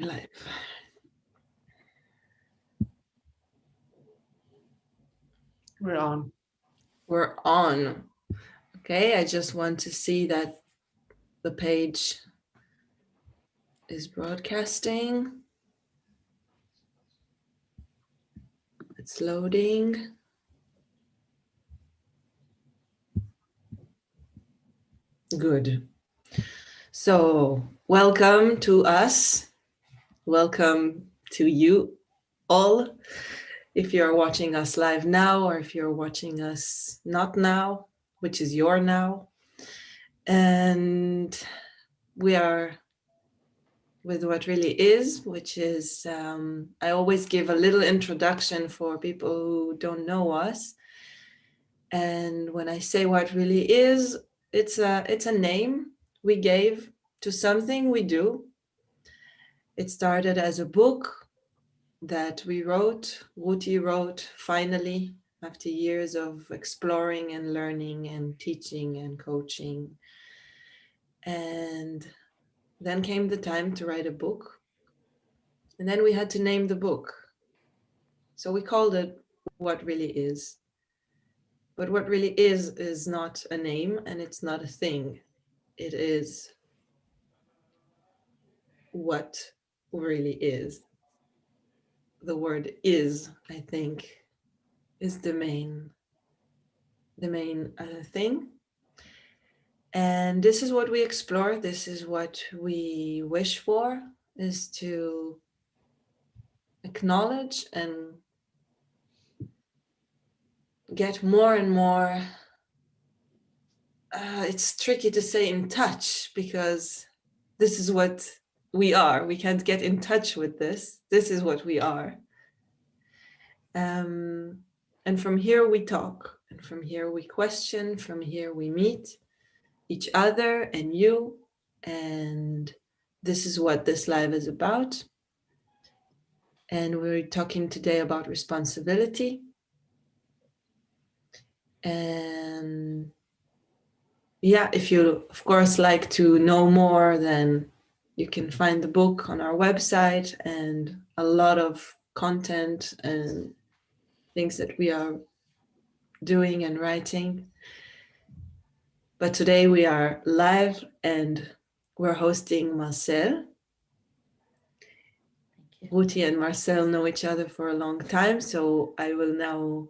Live. We're on. We're on. Okay, I just want to see that the page is broadcasting. It's loading. Good. So, welcome to us. Welcome to you all. If you're watching us live now, or if you're watching us not now, which is your now. And we are with what really is, which is, I always give a little introduction for people who don't know us. And when I say what really is, it's a name we gave to something we do. It started as a book that we wrote, Ruti wrote, finally, after years of exploring and learning and teaching and coaching. And then came the time to write a book. And then we had to name the book. So we called it What Really Is. But what really is not a name and it's not a thing. It is what really is. The word is, I think, is the main thing. And this is what we explore. This is what we wish for, is to acknowledge and get more and more, it's tricky to say in touch, because this is what we are. We can't get in touch with this. This is what we are. And from here we talk, and from here we question, from here we meet each other and you. And this is what this live is about. And we're talking today about responsibility. And yeah, if you, of course, like to know more, then you can find the book on our website and a lot of content and things that we are doing and writing. But today we are live and we're hosting Marcelle. Ruti and Marcelle know each other for a long time, so I will now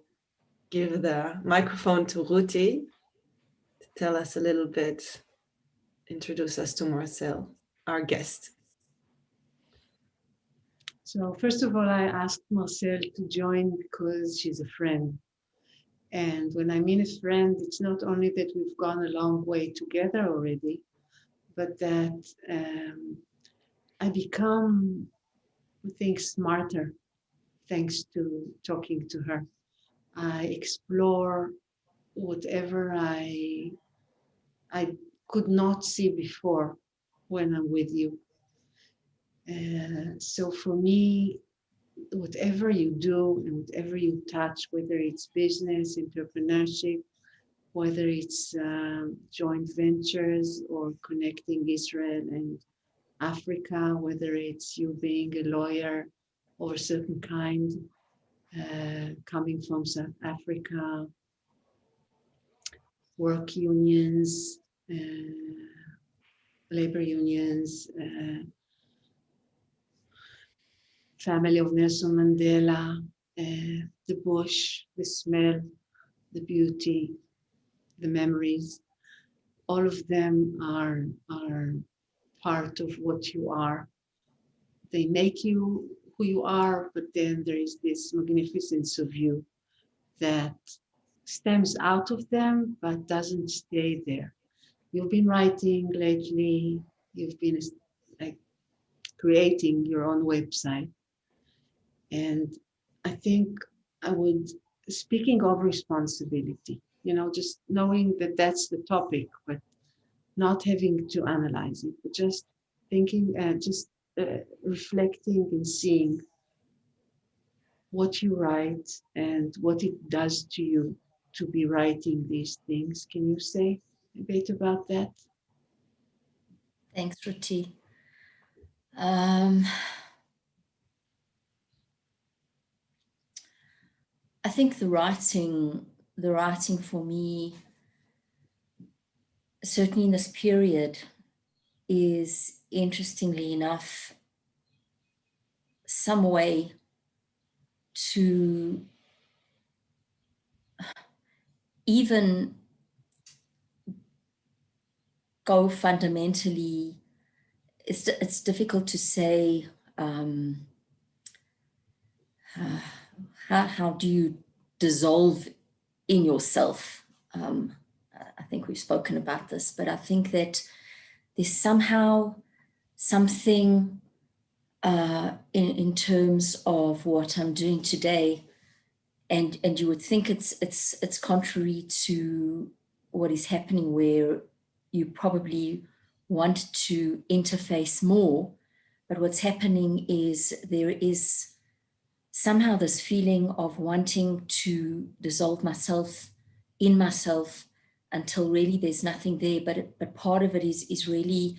give the microphone to Ruti to tell us a little bit, introduce us to Marcelle, our guest. So first of all, I asked Marcelle to join because she's a friend. And when I mean a friend, it's not only that we've gone a long way together already, but that I become, I think, smarter thanks to talking to her. I explore whatever I could not see before when I'm with you. So for me, whatever you do and whatever you touch, whether it's business, entrepreneurship, whether it's joint ventures or connecting Israel and Africa, whether it's you being a lawyer of a certain kind, coming from South Africa, work unions, labor unions, family of Nelson Mandela, the bush, the smell, the beauty, the memories, all of them are part of what you are. They make you who you are, but then there is this magnificence of you that stems out of them, but doesn't stay there. You've been writing lately, you've been like creating your own website. And I think I would, speaking of responsibility, just knowing that that's the topic, but not having to analyze it, but just thinking and just reflecting and seeing what you write and what it does to you to be writing these things. Can you say a bit about that? Thanks, Ruti. think the writing for me, certainly in this period, is, interestingly enough, some way to even go fundamentally. It's difficult to say how do you dissolve in yourself. I think we've spoken about this, but I think that there's somehow something in terms of what I'm doing today, and you would think it's contrary to what is happening, where you probably want to interface more, but what's happening is there is somehow this feeling of wanting to dissolve myself in myself until really there's nothing there. But part of it is really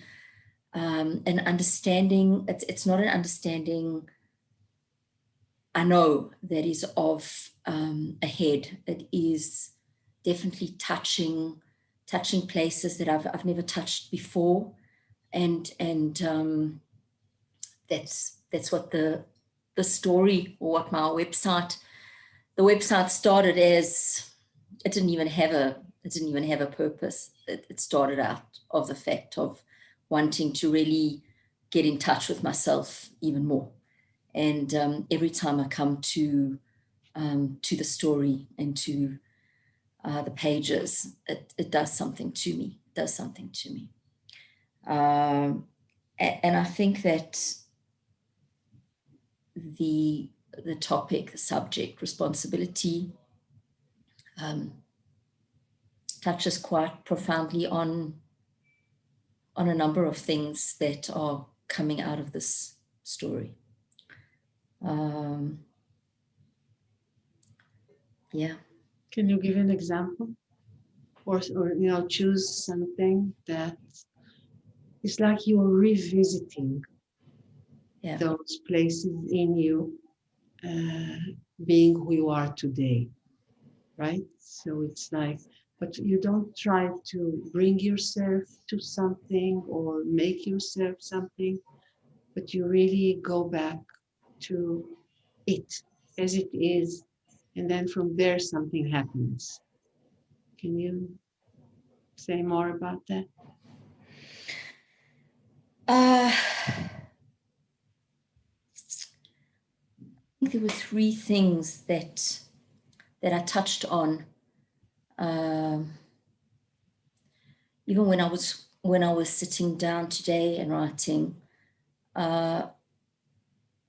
an understanding. It's not an understanding, I know, that is of ahead. It is definitely touching places that I've never touched before, and that's what the story, or what my website. The website started as, it didn't even have a purpose. It started out of the fact of wanting to really get in touch with myself even more. And every time I come to the story and to the pages, it does something to me. And I think that the topic, the subject, responsibility, touches quite profoundly on a number of things that are coming out of this story. Yeah. Can you give an example, or choose something that is like you're revisiting those places in you, being who you are today, right? So it's like, but you don't try to bring yourself to something or make yourself something, but you really go back to it as it is, and then from there something happens. Can you say more about that? I think there were three things that I touched on, even when I was sitting down today and writing.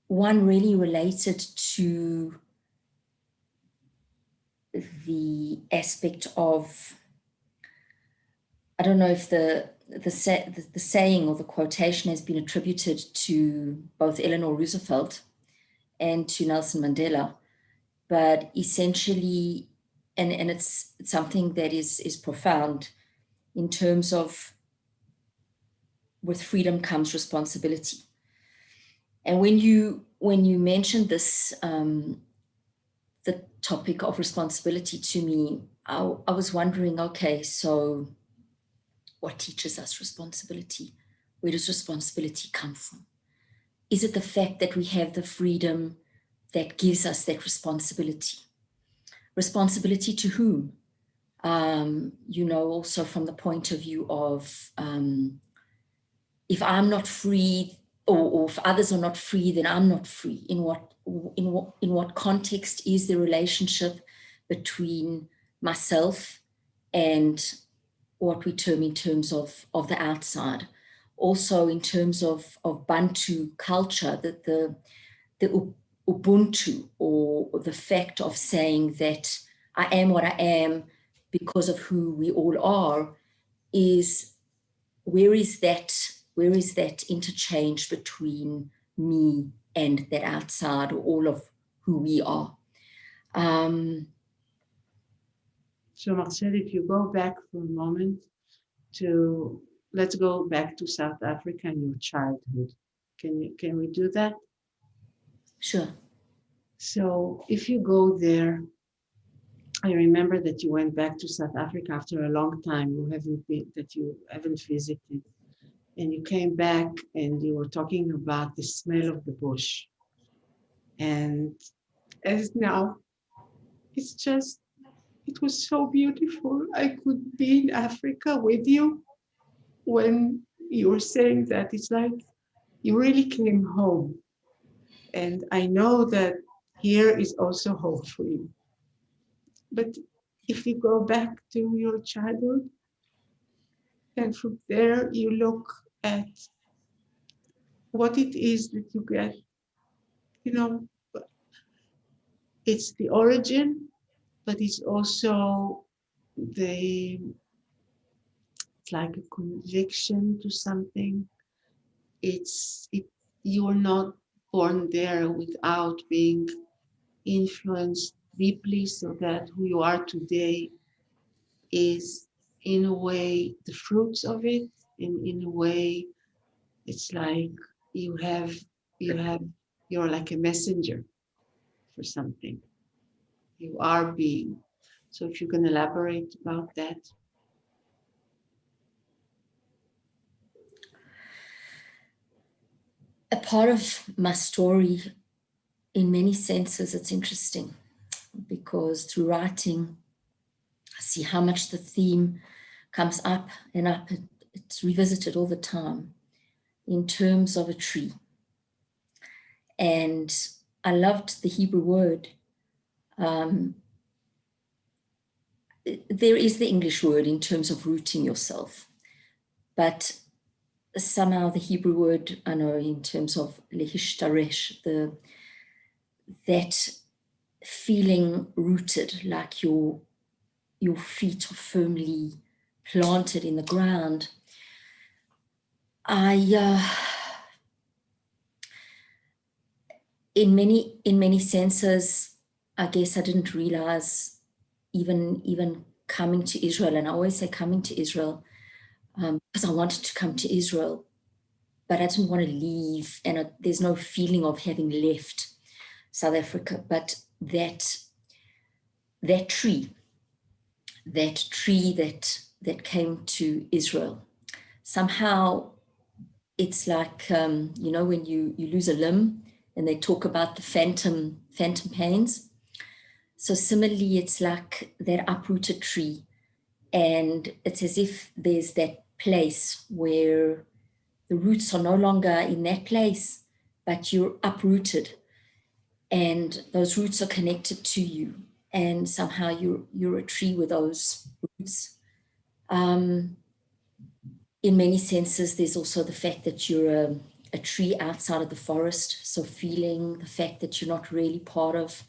One really related to the aspect of, I don't know if the saying or the quotation has been attributed to both Eleanor Roosevelt and to Nelson Mandela, but essentially, and it's something that is profound in terms of, with freedom comes responsibility. And when you mentioned this, the topic of responsibility to me, I was wondering, okay, so what teaches us responsibility? Where does responsibility come from? Is it the fact that we have the freedom that gives us that responsibility? Responsibility to whom? Also from the point of view of, if I'm not free, or if others are not free, then I'm not free. In what context is the relationship between myself and what we term in terms of the outside? Also in terms of Bantu culture, that the Ubuntu, or the fact of saying that I am what I am because of who we all are, is where is that interchange between me and that outside, or all of who we are? So Marcelle, if you go back for a moment let's go back to South Africa and your childhood. Can we do that? Sure. So if you go there, I remember that you went back to South Africa after a long time. You haven't visited, and you came back and you were talking about the smell of the bush. And as now, it's just, it was so beautiful. I could be in Africa with you when you were saying that. It's like you really came home. And I know that here is also home for you. But if you go back to your childhood, and from there you look at what it is that you get, you know, it's the origin, but it's also the, it's like a conviction to something. It, you're not born there without being influenced deeply, so that who you are today is in a way the fruits of it. In a way, it's like you have you have you're like a messenger for something. You are being. So if you can elaborate about that. A part of my story, in many senses, it's interesting because through writing, I see how much the theme comes up and up. It's revisited all the time in terms of a tree. And I loved the Hebrew word. There is the English word in terms of rooting yourself, but somehow the Hebrew word, I know, in terms of lehishtaresh, that feeling rooted, like your feet are firmly planted in the ground. In many senses, I guess I didn't realize even coming to Israel, and I always say coming to Israel because I wanted to come to Israel, but I didn't want to leave, and there's no feeling of having left South Africa. But that tree that came to Israel, somehow it's like when you lose a limb and they talk about the phantom pains. So similarly, it's like that uprooted tree, and it's as if there's that place where the roots are no longer in that place, but you're uprooted, and those roots are connected to you, and somehow you're a tree with those roots. In many senses, there's also the fact that you're a tree outside of the forest. So feeling the fact that you're not really part of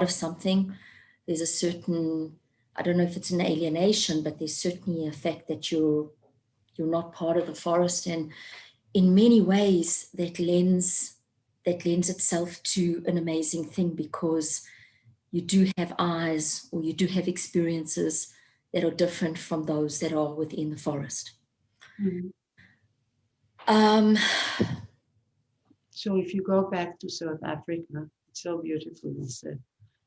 something. There's a certain, I don't know if it's an alienation, but there's certainly a fact that you're not part of the forest. And in many ways, that lends itself to an amazing thing, because you do have eyes, or you do have experiences that are different from those that are within the forest. Mm-hmm. So if you go back to South Africa, it's so beautifully said.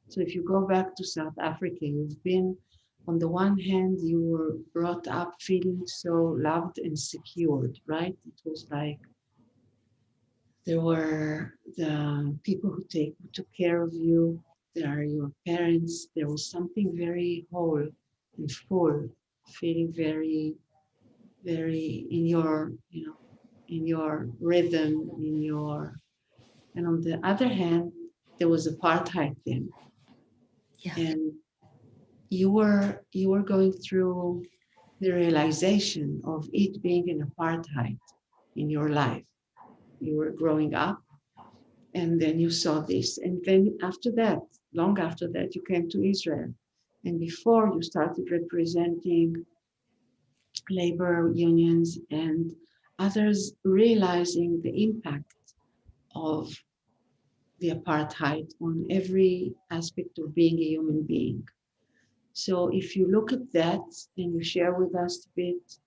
So if you go back to South Africa, you've been, on the one hand, you were brought up feeling so loved and secured, right? It was like there were the people who took care of you. There are your parents. There was something very whole and full, feeling very, very in your, in your rhythm, and on the other hand, there was apartheid then. Yeah. And you were going through the realization of it being an apartheid in your life. You were growing up, and then you saw this, and then after that, long after that, you came to Israel, and before you started representing labor unions and others, realizing the impact of the apartheid on every aspect of being a human being. So if you look at that and you share with us a bit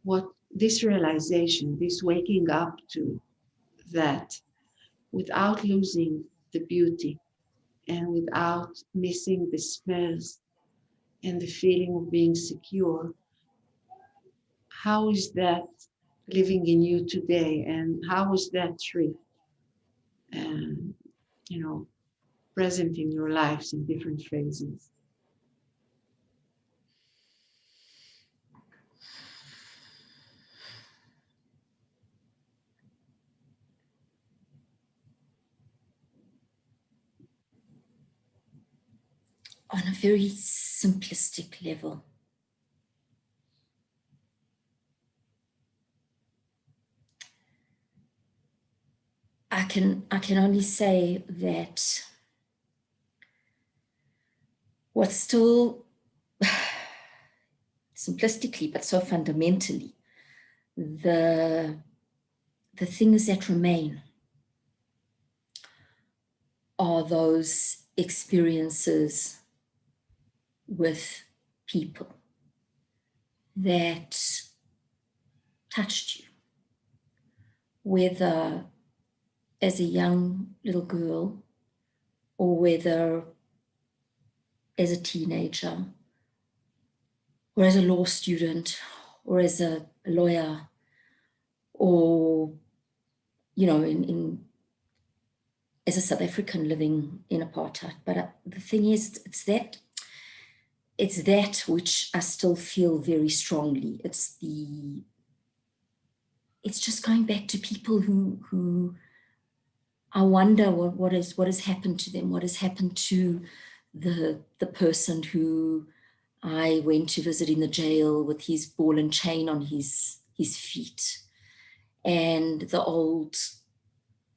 what this realization, this waking up to that, without losing the beauty and without missing the smells and the feeling of being secure, how is that living in you today? And how is that trip, and present in your lives in different phases? On a very simplistic level, I can only say that what's still simplistically, but so fundamentally, the things that remain are those experiences with people that touched you, whether as a young little girl or whether as a teenager or as a law student or as a lawyer, or as a South African living in apartheid. But the thing is, it's that which I still feel very strongly. It's just going back to people who I wonder what has happened to them, what has happened to the person who I went to visit in the jail with his ball and chain on his feet, and the old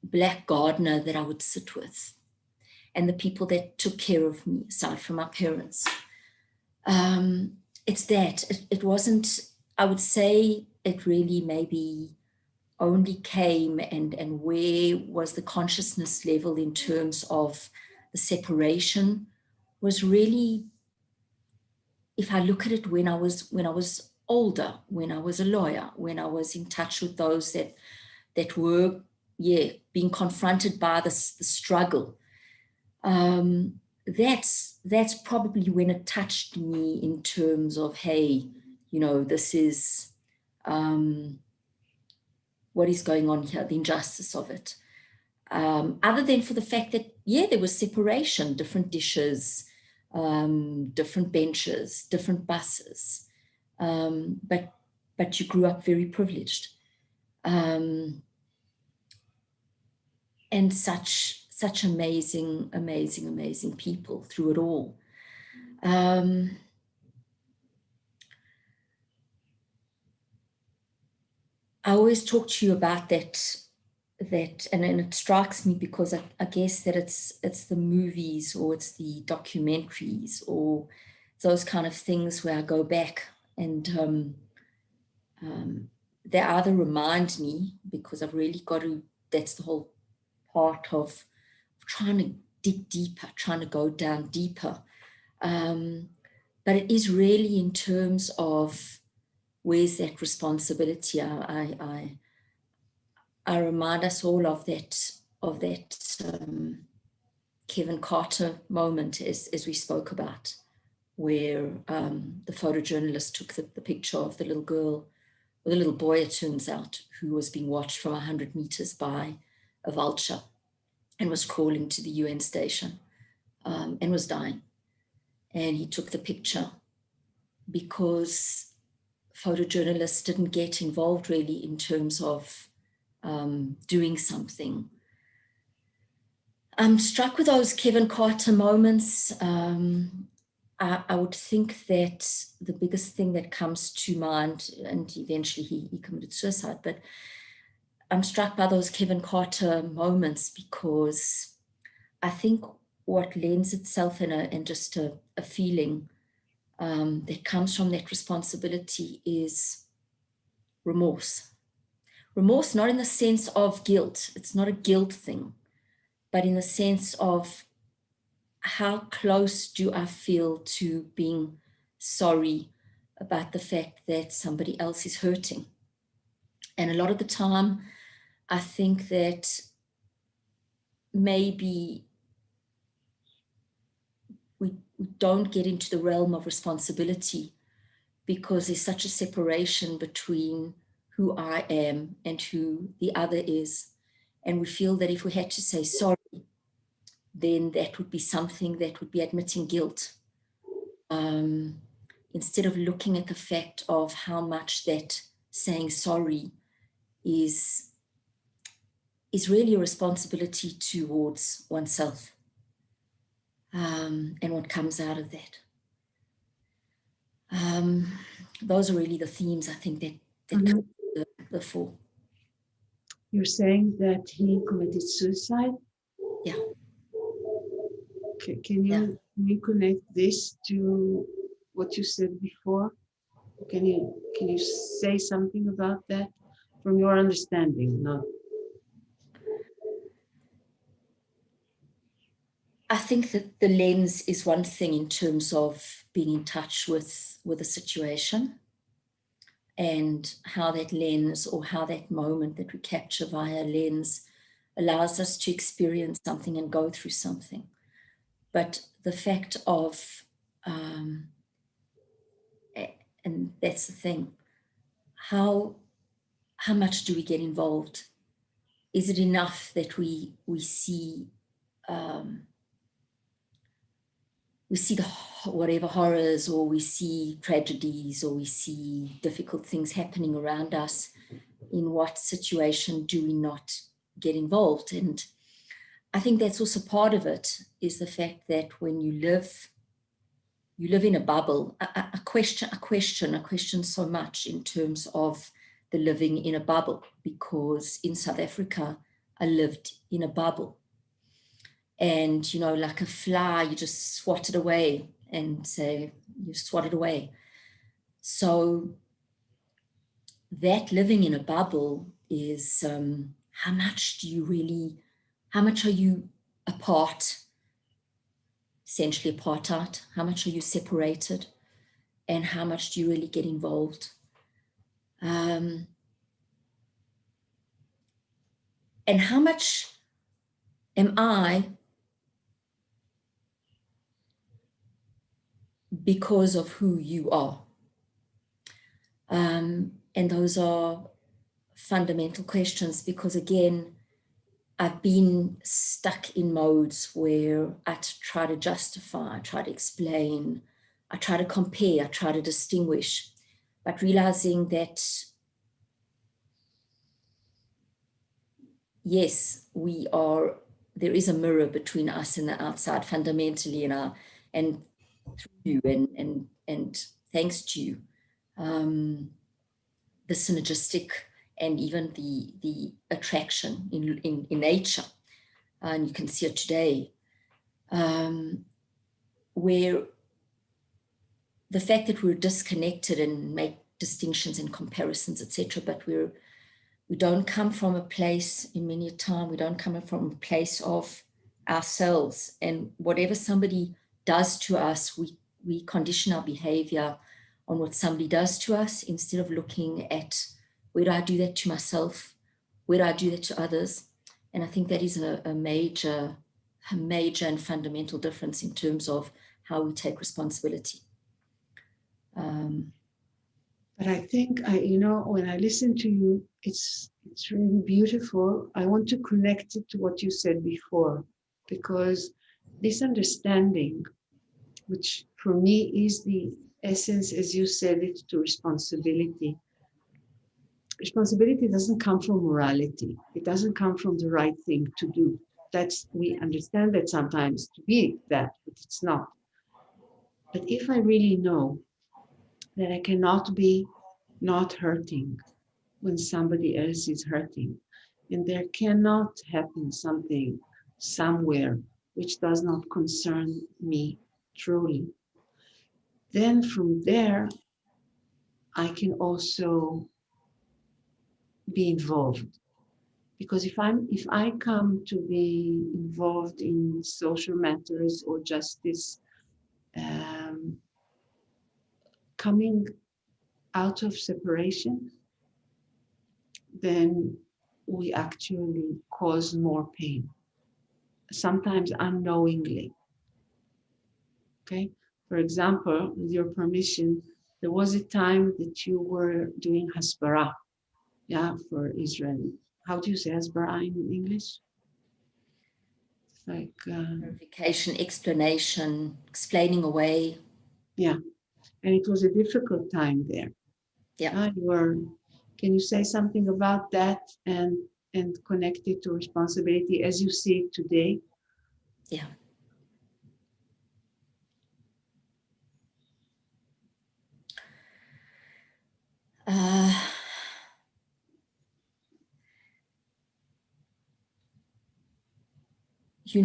black gardener that I would sit with, and the people that took care of me, aside from my parents. It's that. It wasn't, I would say it really maybe only came and where was the consciousness level in terms of the separation was really, if I look at it when I was older, when I was a lawyer, when I was in touch with those that were, being confronted by the struggle. That's probably when it touched me in terms of, hey, this is what is going on here, the injustice of it. Other than for the fact that, there was separation, different dishes, different benches, different buses, but you grew up very privileged. And such amazing people through it all. I always talk to you about that, and it strikes me because I guess that it's the movies or it's the documentaries or those kind of things where I go back and they either remind me, because I've really got to, that's the whole part of trying to dig deeper, trying to go down deeper. But it is really in terms of where's that responsibility. I remind us all of that Kevin Carter moment as we spoke about, where the photojournalist took the picture of the little girl, or the little boy, it turns out, who was being watched from 100 meters by a vulture and was crawling to the UN station and was dying. And he took the picture because photojournalists didn't get involved really in terms of doing something. I'm struck with those Kevin Carter moments. I would think that the biggest thing that comes to mind, and eventually he committed suicide, but I'm struck by those Kevin Carter moments because I think what lends itself in just a feeling that comes from that responsibility is remorse. Remorse, not in the sense of guilt. It's not a guilt thing, but in the sense of how close do I feel to being sorry about the fact that somebody else is hurting. And a lot of the time, I think that maybe we don't get into the realm of responsibility, because there's such a separation between who I am and who the other is. And we feel that if we had to say sorry, then that would be something that would be admitting guilt. Instead of looking at the fact of how much that saying sorry is really a responsibility towards oneself, and what comes out of that. Those are really the themes, I think, that come before. You're saying that he committed suicide? Yeah. Can you connect this to what you said before? Can you say something about that from your understanding? Not. I think that the lens is one thing in terms of being in touch with a situation, and how that lens, or how that moment that we capture via lens, allows us to experience something and go through something. But the fact of, and that's the thing, how much do we get involved? Is it enough that we see the whatever horrors, or we see tragedies, or we see difficult things happening around us? In what situation do we not get involved? And I think that's also part of it, is the fact that when you live in a bubble. I question so much in terms of the living in a bubble, because in South Africa, I lived in a bubble. And, like a fly, you just swat it away and say, you swat it away. So that living in a bubble is, how much are you apart, essentially apartheid? How much are you separated? And how much do you really get involved? And how much am I, because of who you are? And those are fundamental questions, because again, I've been stuck in modes where I try to justify, I try to explain, I try to compare, I try to distinguish, but realizing that, yes, there is a mirror between us and the outside fundamentally, and through you, and thanks to you, the synergistic and even the attraction in nature, and you can see it today, where the fact that we're disconnected and make distinctions and comparisons, etc., but we don't come from a place, in many a time, we don't come from a place of ourselves, and whatever somebody does to us, we condition our behavior on what somebody does to us, instead of looking at, where do I do that to myself? Where do I do that to others? And I think that is a major and fundamental difference in terms of how we take responsibility. But I think when I listen to you, it's really beautiful. I want to connect it to what you said before, because this understanding, which for me is the essence, as you said it, to responsibility. Responsibility doesn't come from morality. It doesn't come from the right thing to do. We understand that sometimes to be that, but it's not. But if I really know that I cannot be not hurting when somebody else is hurting, and there cannot happen something somewhere which does not concern me truly, then from there I can also be involved. Because if I come to be involved in social matters or justice, coming out of separation, then we actually cause more pain, sometimes unknowingly. Okay. For example, with your permission, there was a time that you were doing hasbara, yeah, for Israel. How do you say hasbara in English? It's like Clarification, explanation, explaining away. yeah, and it was a difficult time there. Yeah. Can you say something about that and connect it to responsibility as you see it today? Yeah. You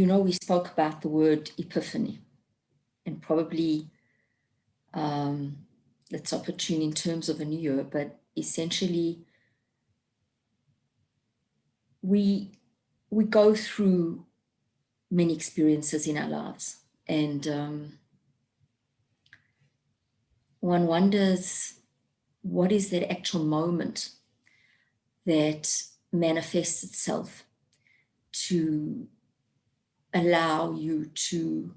know, we spoke about the word epiphany, and probably that's opportune in terms of a new year, but essentially we go through many experiences in our lives, and one wonders what is that actual moment that manifests itself to allow you to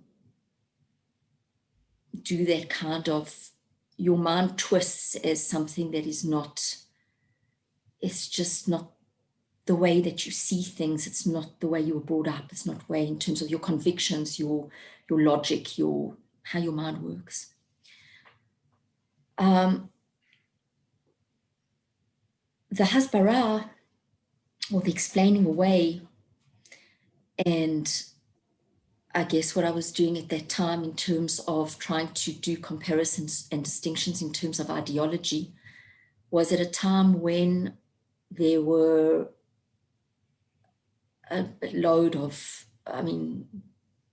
do that kind of, your mind twists as something that is not, it's just not the way that you see things. It's not the way you were brought up. It's not the way in terms of your convictions, your logic, how your mind works. The hasbara, or the explaining away, and I guess what I was doing at that time in terms of trying to do comparisons and distinctions in terms of ideology, was at a time when there were a load of,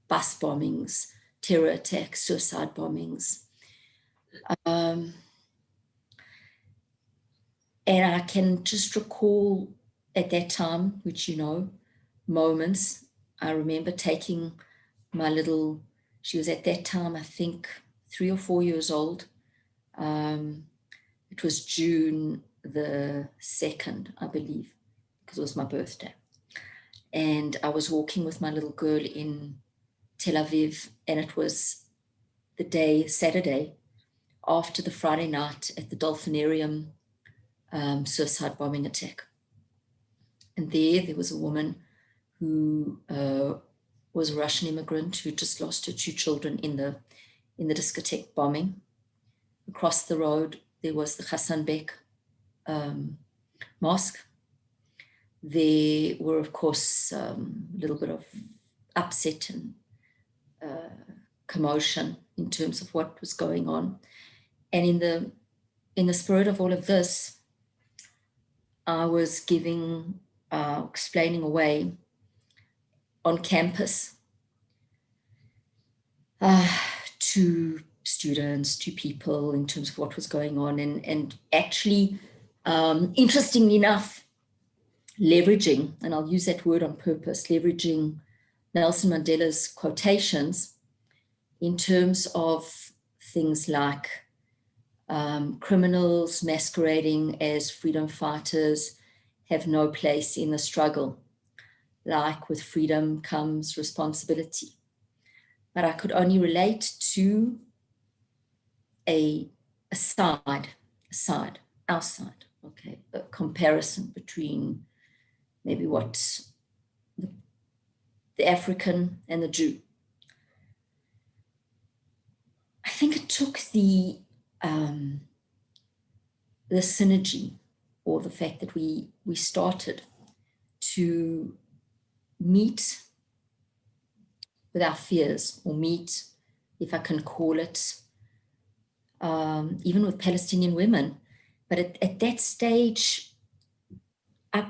bus bombings, terror attacks, suicide bombings. And I can just recall at that time, which, moments, I remember taking my little, she was at that time, I think 3 or 4 years old. It was June the 2nd, I believe, because it was my birthday. And I was walking with my little girl in Tel Aviv, and it was the day, Saturday, after the Friday night at the Dolphinarium suicide bombing attack. And there was a woman who was a Russian immigrant who just lost her 2 children in the discotheque bombing. Across the road, there was the Hassan Bek mosque. There were, of course, a little bit of upset and commotion in terms of what was going on. And in the spirit of all of this, I was explaining away on campus to students, to people in terms of what was going on, and actually, interestingly enough, leveraging, and I'll use that word on purpose, leveraging Nelson Mandela's quotations in terms of things like criminals masquerading as freedom fighters have no place in the struggle. Like with freedom comes responsibility. But I could only relate to a side, our side, okay, a comparison between maybe what the African and the Jew. I think it took the synergy, or the fact that we started to meet with our fears, or meet, if I can call it, even with Palestinian women. But at that stage, I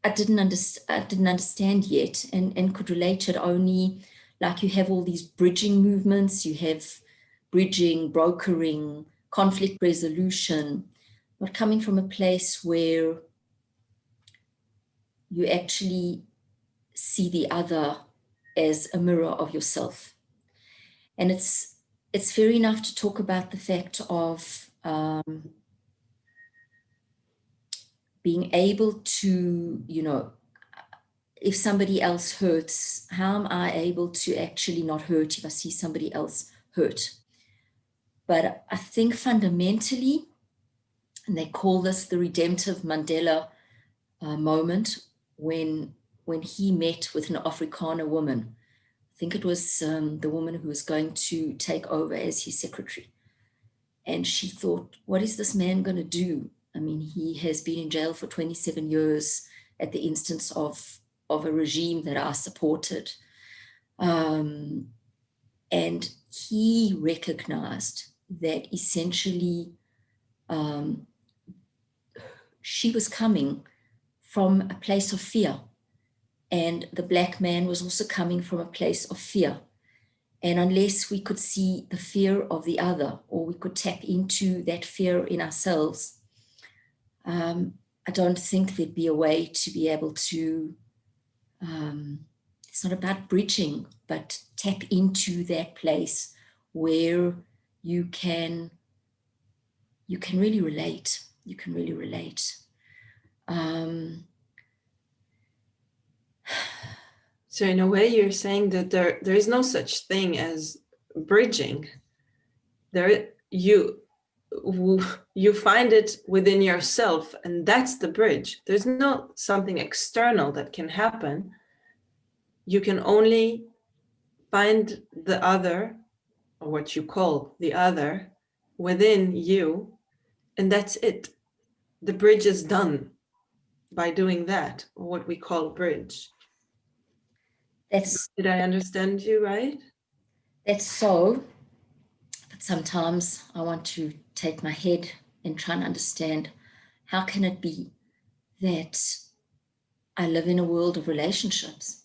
didn't understand yet, and could relate to it only, like, you have all these bridging movements, you have bridging, brokering, conflict resolution, but coming from a place where you actually see the other as a mirror of yourself. And it's fair enough to talk about the fact of being able to, if somebody else hurts, how am I able to actually not hurt if I see somebody else hurt? But I think fundamentally, and they call this the redemptive Mandela moment, when he met with an Afrikaner woman. I think it was the woman who was going to take over as his secretary. And she thought, what is this man going to do? I mean, he has been in jail for 27 years at the instance of a regime that I supported. And he recognized that essentially she was coming from a place of fear. And the black man was also coming from a place of fear. And unless we could see the fear of the other, or we could tap into that fear in ourselves, I don't think there'd be a way to be able to, it's not about bridging, but tap into that place where you can really relate. You can really relate. So in a way, you're saying that there is no such thing as bridging. You find it within yourself, and that's the bridge. There's not something external that can happen. You can only find the other, or what you call the other, within you, and that's it. The bridge is done by doing that, or what we call a bridge. Did I understand you right? That's so, but sometimes I want to take my head and try and understand, how can it be that I live in a world of relationships?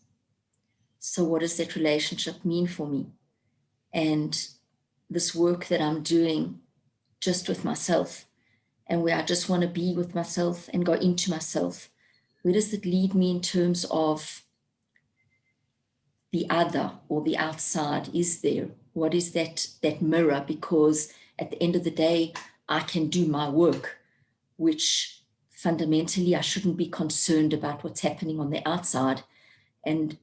So what does that relationship mean for me? And this work that I'm doing just with myself, and where I just want to be with myself and go into myself, where does it lead me in terms of the other or the outside? Is there? What is that mirror? Because at the end of the day, I can do my work, which fundamentally I shouldn't be concerned about what's happening on the outside. And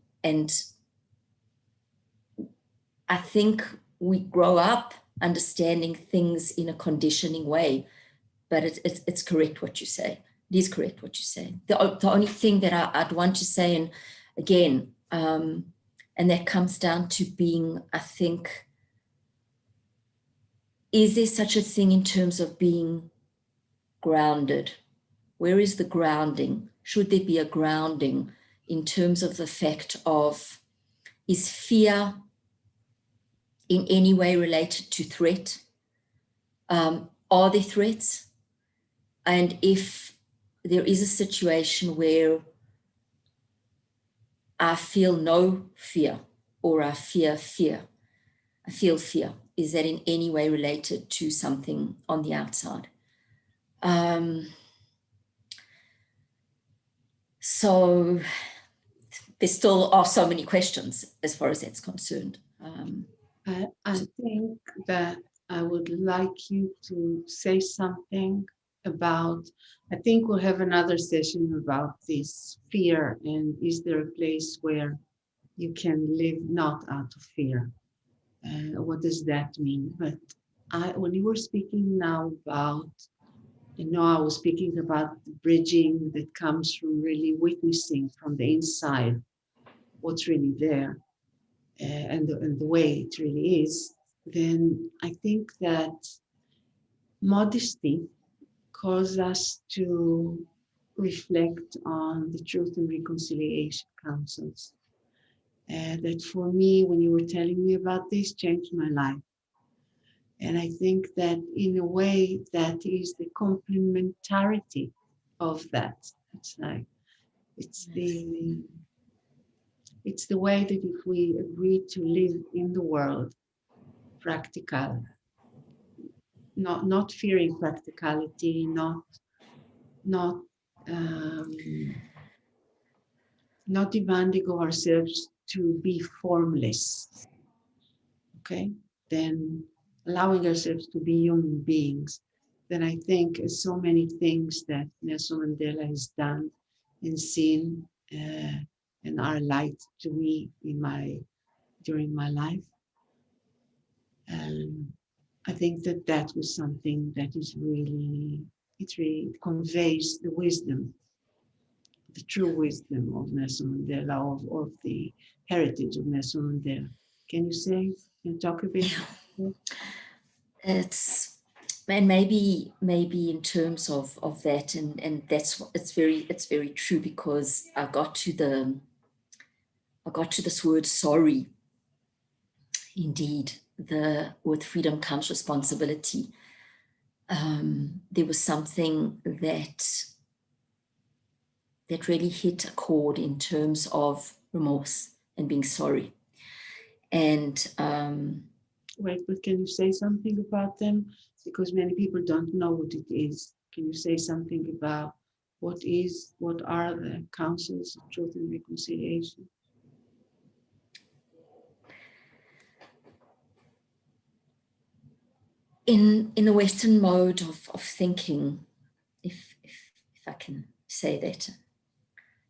I think we grow up understanding things in a conditioning way, but it's correct what you say. It is correct what you say. The only thing that I'd want to say, and again, and that comes down to being, I think, is there such a thing in terms of being grounded? Where is the grounding? Should there be a grounding in terms of the fact of, is fear in any way related to threat? Are there threats? And if there is a situation where I feel no fear, or I feel fear, is that in any way related to something on the outside? So there still are so many questions as far as that's concerned. I think that I would like you to say something about, I think we'll have another session about this fear, and is there a place where you can live not out of fear? What does that mean? But when you were speaking now about, I was speaking about the bridging that comes from really witnessing from the inside what's really there, and the way it really is. Then I think that modesty calls us to reflect on the Truth and Reconciliation Councils. That for me, when you were telling me about this, changed my life. And I think that in a way, that is the complementarity of that. It's like, it's the way that if we agree to live in the world, practical, not fearing practicality, not demanding of ourselves to be formless, okay? Then allowing ourselves to be human beings. Then I think so many things that Nelson Mandela has done and seen and are light to me during my life. And I think that was something that is really, it conveys the wisdom, the true wisdom of Nelson Mandela, of the heritage of Nelson Mandela. Can you talk a bit? Yeah. It's, and maybe in terms of that, and it's very true, because I got to this word sorry. Indeed, with freedom comes responsibility. There was something that really hit a chord in terms of remorse and being sorry. And wait, but can you say something about them? Because many people don't know what it is. Can you say something about what are the councils of truth and reconciliation? in the Western mode of thinking, if I can say that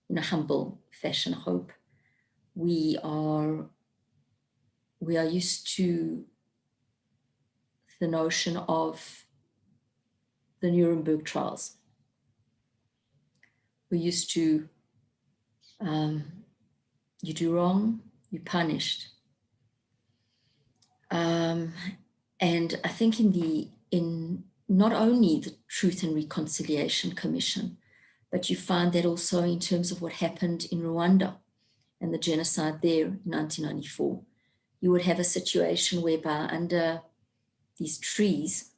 in a humble fashion, I hope, we are used to the notion of the Nuremberg trials. We're used to you do wrong, you're punished. And I think in not only the Truth and Reconciliation Commission, but you find that also in terms of what happened in Rwanda and the genocide there in 1994. You would have a situation whereby under these trees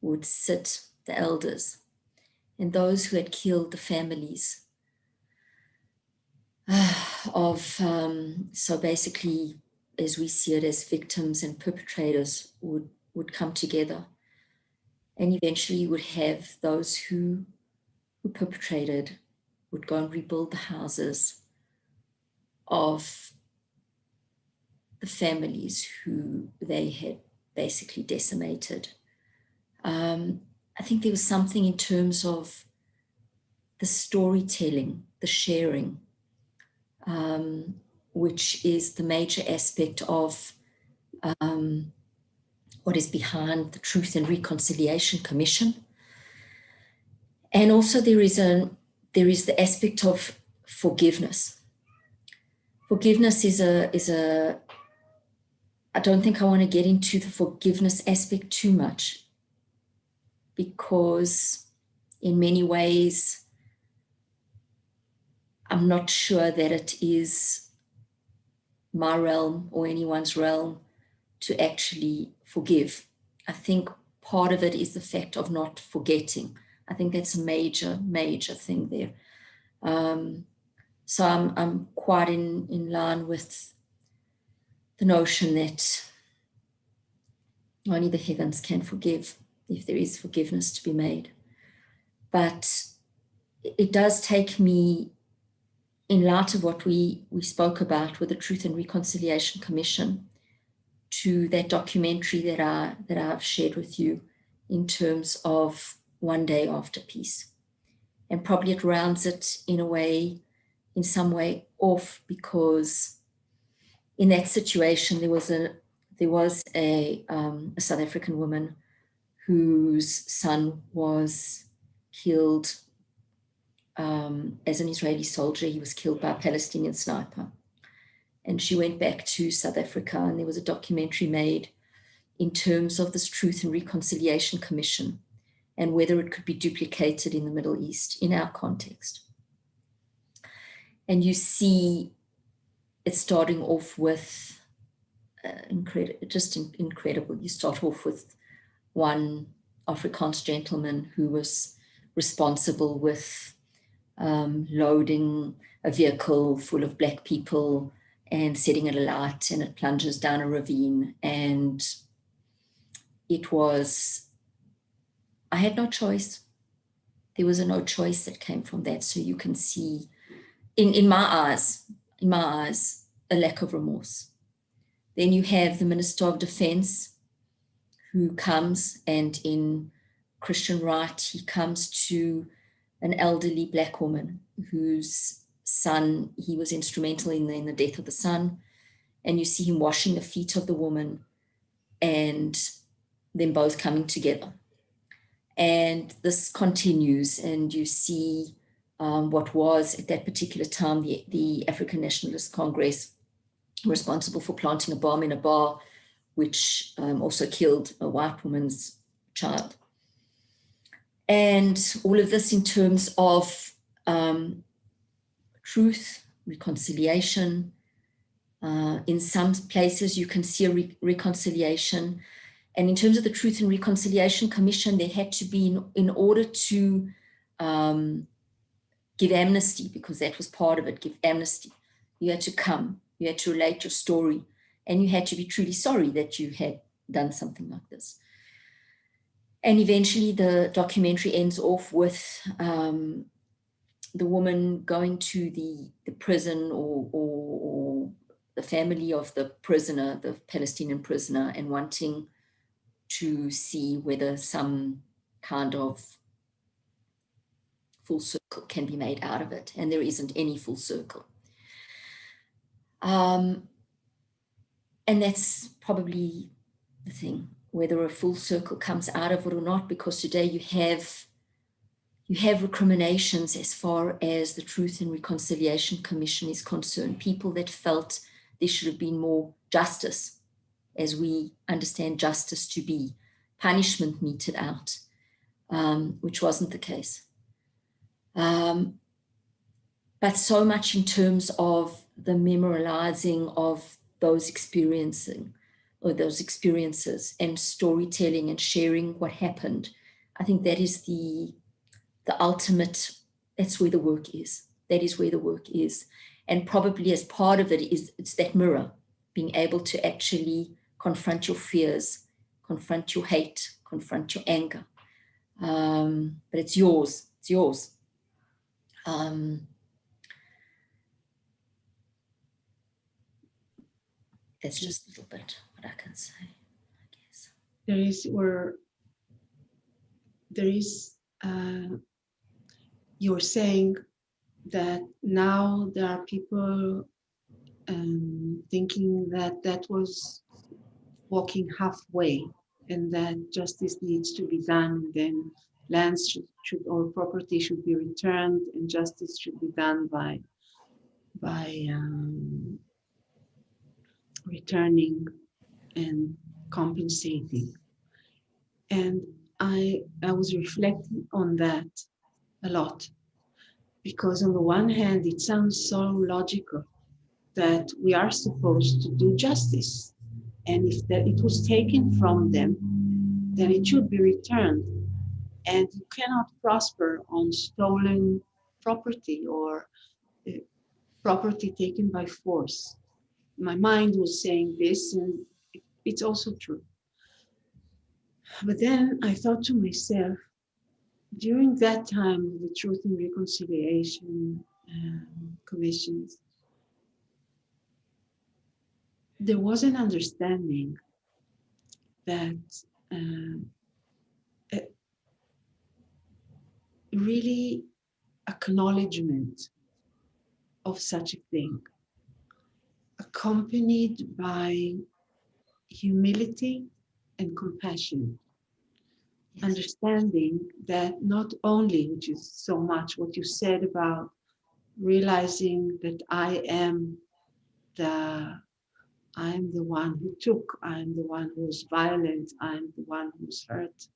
would sit the elders, and those who had killed the families of, so basically, as we see it, as victims and perpetrators would come together. And eventually you would have those who perpetrated would go and rebuild the houses of the families who they had basically decimated. I think there was something in terms of the storytelling, the sharing, which is the major aspect of what is behind the Truth and Reconciliation Commission. And also there is the aspect of forgiveness. Forgiveness is a I don't think I want to get into the forgiveness aspect too much, because in many ways, I'm not sure that it is my realm or anyone's realm to actually forgive. I think part of it is the fact of not forgetting. I think that's a major thing there. So I'm quite in line with the notion that only the heavens can forgive, if there is forgiveness to be made. But it does take me, in light of what we spoke about with the Truth and Reconciliation Commission, to that documentary that I've shared with you in terms of One Day After Peace. And probably it rounds it in some way off, because in that situation there was a South African woman whose son was killed as an Israeli soldier. He was killed by a Palestinian sniper. And she went back to South Africa, and there was a documentary made in terms of this Truth and Reconciliation Commission and whether it could be duplicated in the Middle East in our context. And you see it starting off with incredible. You start off with one Afrikaans gentleman who was responsible with loading a vehicle full of black people and setting it alight, and it plunges down a ravine. And I had no choice. There was a no choice that came from that. So you can see, in my eyes, a lack of remorse. Then you have the Minister of Defense who comes, and in Christian right, he comes to an elderly black woman whose son, he was instrumental in the death of the son. And you see him washing the feet of the woman and them both coming together. And this continues, and you see what was at that particular time the African Nationalist Congress responsible for planting a bomb in a bar, which also killed a white woman's child. And all of this in terms of truth, reconciliation. In some places, you can see a reconciliation. And in terms of the Truth and Reconciliation Commission, there had to be, in order to give amnesty, because that was part of it, give amnesty, you had to come, you had to relate your story, and you had to be truly sorry that you had done something like this. And eventually the documentary ends off with the woman going to the prison or the family of the prisoner, the Palestinian prisoner, and wanting to see whether some kind of full circle can be made out of it. And there isn't any full circle. And that's probably the thing, whether a full circle comes out of it or not, because today you have recriminations as far as the Truth and Reconciliation Commission is concerned, people that felt there should have been more justice, as we understand justice to be, punishment meted out, which wasn't the case. But so much in terms of the memorializing of those experiences and storytelling and sharing what happened. I think that is the ultimate, that's where the work is. That is where the work is. And probably as part of it is, it's that mirror, being able to actually confront your fears, confront your hate, confront your anger. But it's yours, it's yours. That's just a little bit what I can say, I guess. You're saying that now there are people thinking that that was walking halfway, and that justice needs to be done, then lands should or property should be returned, and justice should be done by returning and compensating. And I was reflecting on that a lot, because on the one hand, it sounds so logical that we are supposed to do justice. And if that it was taken from them, then it should be returned. And you cannot prosper on stolen property or property taken by force. My mind was saying this, and it's also true. But then I thought to myself, during that time, the Truth and Reconciliation commissions, there was an understanding that really acknowledgement of such a thing, accompanied by humility and compassion. Yes. Understanding that not only, which is so much what you said about realizing that I am the one who took, I'm the one who's violent, I'm the one who's hurt,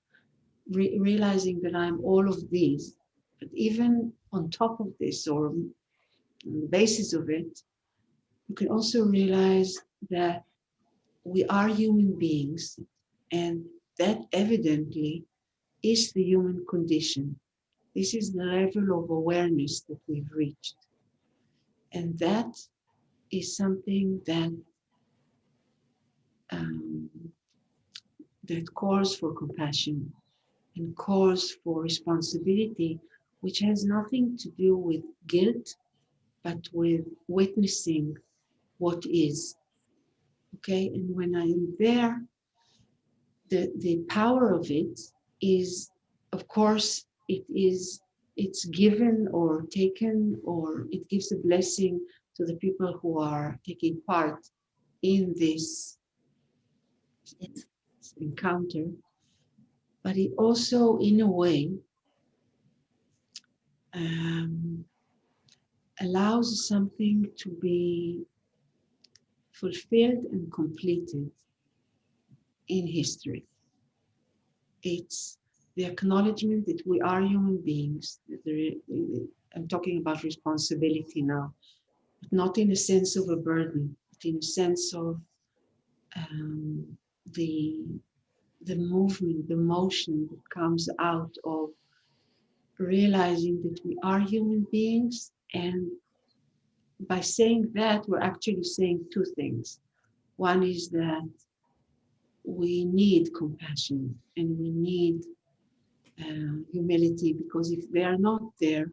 realizing that I'm all of these. But even on top of this, or on the basis of it, you can also realize that we are human beings, and that evidently is the human condition. This is the level of awareness that we've reached. And that is something that that calls for compassion and calls for responsibility, which has nothing to do with guilt, but with witnessing what is. Okay, and when I am there, the power of it is, of course, it is it's given or taken, or it gives a blessing to the people who are taking part in this encounter. But it also, in a way, allows something to be fulfilled and completed in history. It's the acknowledgement that we are human beings. I'm talking about responsibility now, but not in a sense of a burden, but in a sense of the movement, the motion that comes out of realizing that we are human beings. And by saying that, we're actually saying two things. One is that we need compassion and we need humility, because if they are not there,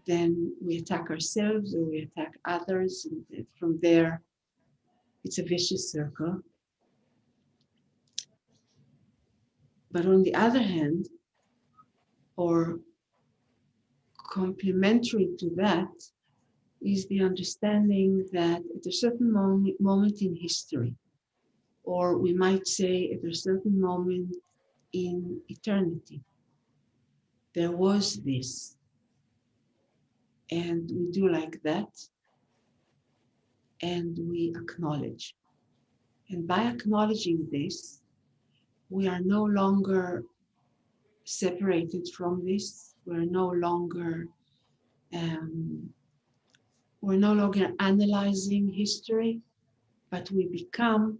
then we attack ourselves or we attack others. And from there, it's a vicious circle. But on the other hand, or complementary to that, is the understanding that at a certain moment in history, or we might say at a certain moment in eternity, there was this. And we do like that, and we acknowledge. And by acknowledging this, we are no longer separated from this. We're no longer analyzing history, but we become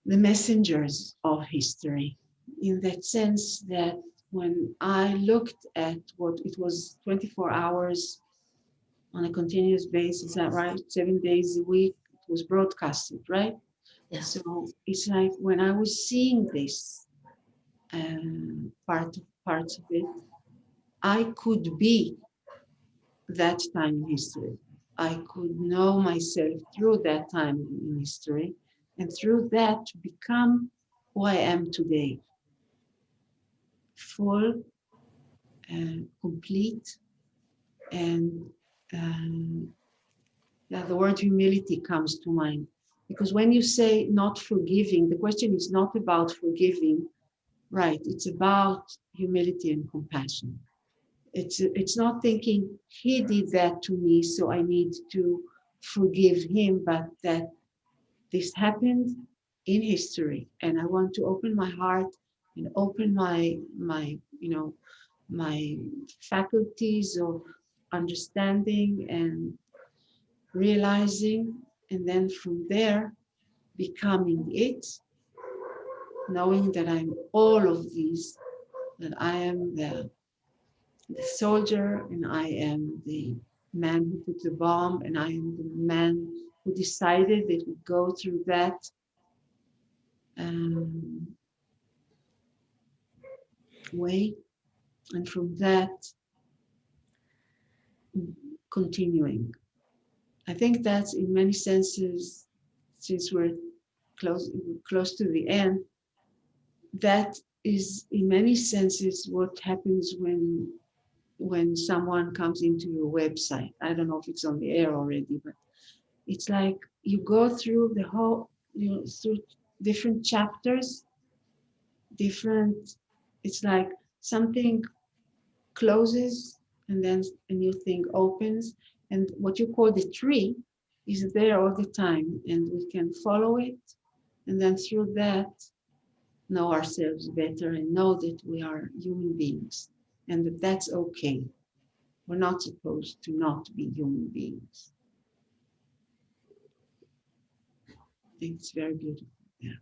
the messengers of history, in that sense that when I looked at what it was 24 hours on a continuous basis, right? 7 days a week, it was broadcasted, right? Yeah. So it's like when I was seeing this parts of it, I could be that time in history. I could know myself through that time in history, and through that to become who I am today. Full, complete, and the word humility comes to mind. Because when you say not forgiving, the question is not about forgiving, right? It's about humility and compassion. It's not thinking he did that to me, so I need to forgive him, but that this happened in history, and I want to open my heart and open my faculties of understanding and realizing, and then from there becoming it, knowing that I'm all of these, that I am the soldier, and I am the man who put the bomb, and I am the man who decided that we go through that way, and from that continuing. I think that's in many senses, since we're close to the end, that is in many senses what happens when someone comes into your website. I don't know if it's on the air already, but it's like you go through the whole, through different chapters, it's like something closes and then a new thing opens, and what you call the tree is there all the time, and we can follow it, and then through that know ourselves better and know that we are human beings, and that that's okay. We're not supposed to not be human beings. I think it's very beautiful. Yeah.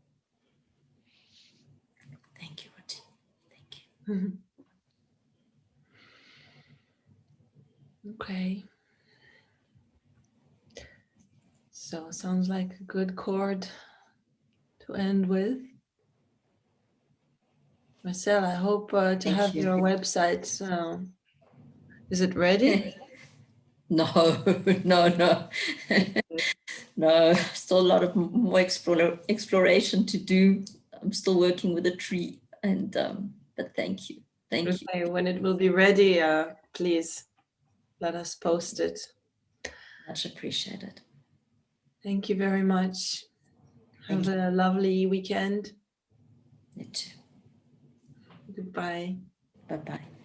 Thank you, Rati. Thank you. Mm-hmm. Okay. So sounds like a good chord to end with. Marcelle, I hope to Thank have you. your website. So, is it ready? No. No, still a lot of more exploration to do. I'm still working with a tree, and but thank you. Thank you. Okay, when it will be ready, please let us post it. Much appreciated. Thank you very much. Thank Have a lovely weekend. You too. Goodbye. Bye-bye.